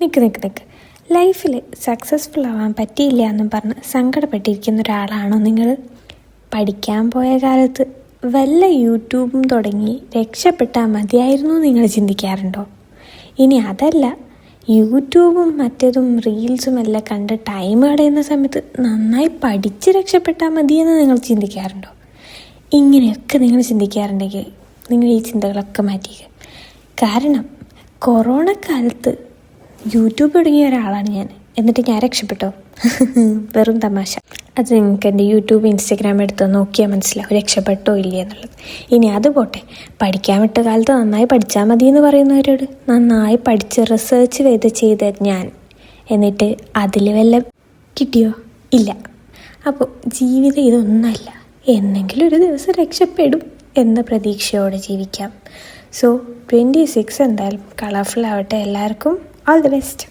നിൽക്ക് ലൈഫിൽ സക്സസ്ഫുൾ ആവാൻ പറ്റിയില്ല എന്നും പറഞ്ഞ് സങ്കടപ്പെട്ടിരിക്കുന്ന ഒരാളാണോ നിങ്ങൾ? പഠിക്കാൻ പോയ കാലത്ത് വല്ല യൂട്യൂബും തുടങ്ങി രക്ഷപ്പെട്ടാൽ മതിയായിരുന്നു നിങ്ങൾ ചിന്തിക്കാറുണ്ടോ? ഇനി അതല്ല, യൂട്യൂബും മറ്റേതും റീൽസും എല്ലാം കണ്ട് ടൈം കളയുന്ന സമയത്ത് നന്നായി പഠിച്ച് രക്ഷപ്പെട്ടാൽ മതിയെന്ന് നിങ്ങൾ ചിന്തിക്കാറുണ്ടോ? ഇങ്ങനെയൊക്കെ നിങ്ങൾ ചിന്തിക്കാറുണ്ടെങ്കിൽ നിങ്ങൾ ഈ ചിന്തകളൊക്കെ മാറ്റിക്കുക. കാരണം കൊറോണ കാലത്ത് യൂട്യൂബ് തുടങ്ങിയ ഒരാളാണ് ഞാൻ. എന്നിട്ട് ഞാൻ രക്ഷപ്പെട്ടോ? വെറും തമാശ. അത് നിങ്ങൾക്ക് എൻ്റെ യൂട്യൂബ് ഇൻസ്റ്റഗ്രാം എടുത്ത് നോക്കിയാൽ മനസ്സിലാവും രക്ഷപ്പെട്ടോ ഇല്ല എന്നുള്ളത്. ഇനി അത് പോട്ടെ, പഠിക്കാൻ വിട്ട കാലത്ത് നന്നായി പഠിച്ചാൽ മതി എന്ന് പറയുന്നവരോട് നന്നായി പഠിച്ച് റിസർച്ച് ചെയ്ത ഞാൻ എന്നിട്ട് അതിൽ വല്ല കിട്ടിയോ? ഇല്ല. അപ്പോൾ ജീവിതം ഇതൊന്നല്ല, എന്നെങ്കിലും ഒരു ദിവസം രക്ഷപ്പെടും എന്ന പ്രതീക്ഷയോടെ ജീവിക്കാം. സോ 26 എന്തായാലും കളർഫുൾ ആവട്ടെ എല്ലാവർക്കും. All the best.